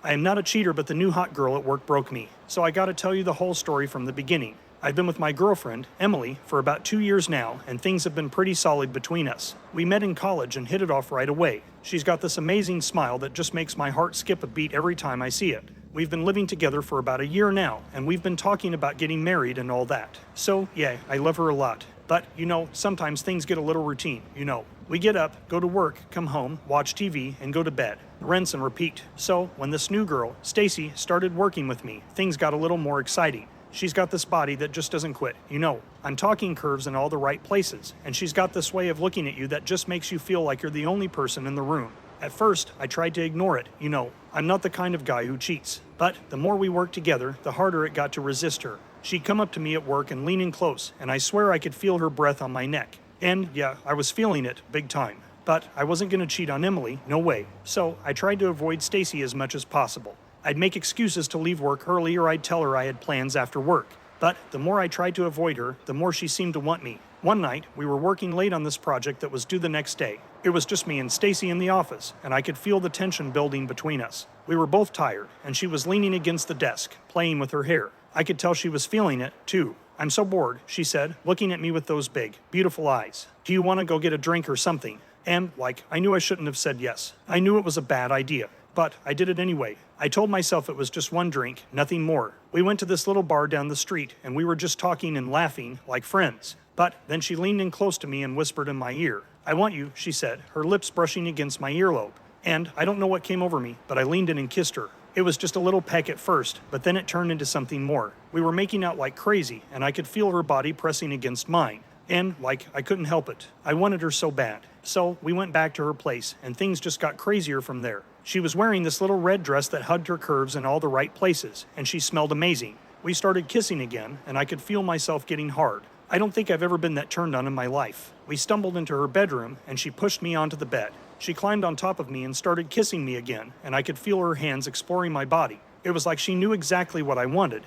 I am not a cheater, but the new hot girl at work broke me. So I gotta tell you the whole story from the beginning. I've been with my girlfriend, Emily, for about 2 years now, and things have been pretty solid between us. We met in college and hit it off right away. She's got this amazing smile that just makes my heart skip a beat every time I see it. We've been living together for about a year now, and we've been talking about getting married and all that. So, yeah, I love her a lot. But, sometimes things get a little routine, We get up, go to work, come home, watch TV, and go to bed. Rinse and repeat. So, when this new girl, Stacy, started working with me, things got a little more exciting. She's got this body that just doesn't quit, I'm talking curves in all the right places, and she's got this way of looking at you that just makes you feel like you're the only person in the room. At first, I tried to ignore it, I'm not the kind of guy who cheats. But the more we worked together, the harder it got to resist her. She'd come up to me at work and lean in close, and I swear I could feel her breath on my neck. And yeah, I was feeling it, big time. But I wasn't gonna cheat on Emily, no way. So I tried to avoid Stacy as much as possible. I'd make excuses to leave work early, or I'd tell her I had plans after work. But the more I tried to avoid her, the more she seemed to want me. One night, we were working late on this project that was due the next day. It was just me and Stacy in the office, and I could feel the tension building between us. We were both tired, and she was leaning against the desk, playing with her hair. I could tell she was feeling it, too. "I'm so bored," she said, looking at me with those big, beautiful eyes. "Do you want to go get a drink or something?" And, I knew I shouldn't have said yes. I knew it was a bad idea. But I did it anyway. I told myself it was just one drink, nothing more. We went to this little bar down the street, and we were just talking and laughing like friends. But then she leaned in close to me and whispered in my ear. "I want you," she said, her lips brushing against my earlobe. And I don't know what came over me, but I leaned in and kissed her. It was just a little peck at first, but then it turned into something more. We were making out like crazy, and I could feel her body pressing against mine. And, I couldn't help it. I wanted her so bad. So we went back to her place, and things just got crazier from there. She was wearing this little red dress that hugged her curves in all the right places, and she smelled amazing. We started kissing again, and I could feel myself getting hard. I don't think I've ever been that turned on in my life. We stumbled into her bedroom, and she pushed me onto the bed. She climbed on top of me and started kissing me again, and I could feel her hands exploring my body. It was like she knew exactly what I wanted,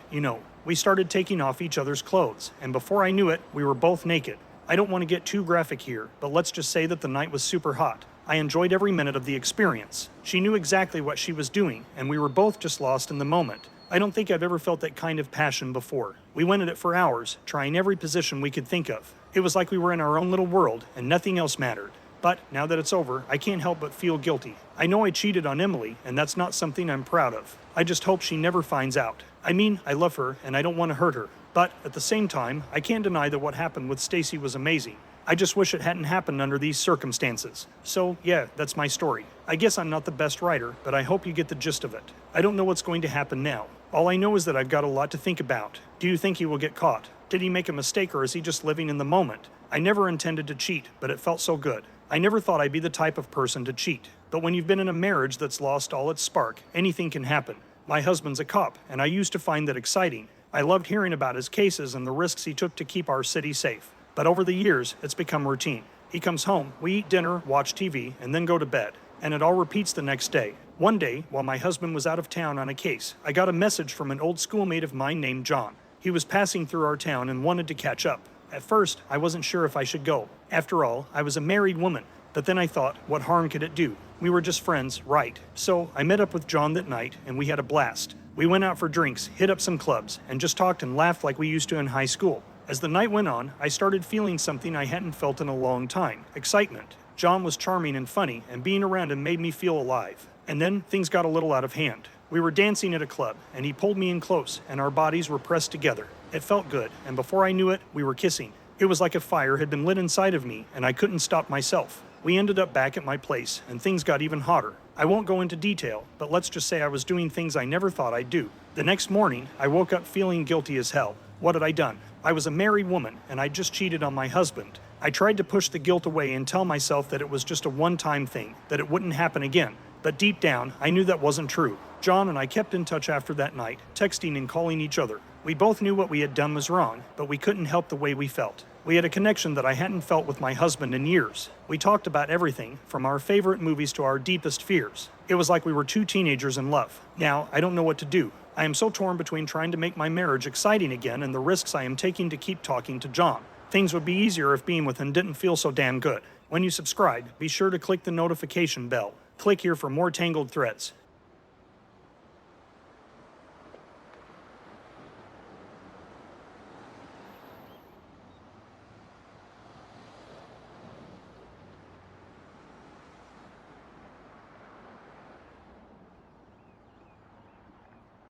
We started taking off each other's clothes, and before I knew it, we were both naked. I don't want to get too graphic here, but let's just say that the night was super hot. I enjoyed every minute of the experience. She knew exactly what she was doing, and we were both just lost in the moment. I don't think I've ever felt that kind of passion before. We went at it for hours, trying every position we could think of. It was like we were in our own little world, and nothing else mattered. But now that it's over, I can't help but feel guilty. I know I cheated on Emily, and that's not something I'm proud of. I just hope she never finds out. I mean, I love her, and I don't want to hurt her. But at the same time, I can't deny that what happened with Stacy was amazing. I just wish it hadn't happened under these circumstances. So, yeah, that's my story. I guess I'm not the best writer, but I hope you get the gist of it. I don't know what's going to happen now. All I know is that I've got a lot to think about. Do you think he will get caught? Did he make a mistake, or is he just living in the moment? I never intended to cheat, but it felt so good. I never thought I'd be the type of person to cheat. But when you've been in a marriage that's lost all its spark, anything can happen. My husband's a cop, and I used to find that exciting. I loved hearing about his cases and the risks he took to keep our city safe. But over the years, it's become routine. He comes home, we eat dinner, watch TV, and then go to bed. And it all repeats the next day. One day, while my husband was out of town on a case, I got a message from an old schoolmate of mine named John. He was passing through our town and wanted to catch up. At first, I wasn't sure if I should go. After all, I was a married woman. But then I thought, what harm could it do? We were just friends, right? So I met up with John that night, and we had a blast. We went out for drinks, hit up some clubs, and just talked and laughed like we used to in high school. As the night went on, I started feeling something I hadn't felt in a long time: excitement. John was charming and funny, and being around him made me feel alive. And then things got a little out of hand. We were dancing at a club, and he pulled me in close, and our bodies were pressed together. It felt good, and before I knew it, we were kissing. It was like a fire had been lit inside of me, and I couldn't stop myself. We ended up back at my place, and things got even hotter. I won't go into detail, but let's just say I was doing things I never thought I'd do. The next morning, I woke up feeling guilty as hell. What had I done? I was a married woman, and I just cheated on my husband. I tried to push the guilt away and tell myself that it was just a one-time thing, that it wouldn't happen again. But deep down, I knew that wasn't true. John and I kept in touch after that night, texting and calling each other. We both knew what we had done was wrong, but we couldn't help the way we felt. We had a connection that I hadn't felt with my husband in years. We talked about everything, from our favorite movies to our deepest fears. It was like we were two teenagers in love. Now, I don't know what to do. I am so torn between trying to make my marriage exciting again and the risks I am taking to keep talking to John. Things would be easier if being with him didn't feel so damn good. When you subscribe, be sure to click the notification bell. Click here for more Tangled threads.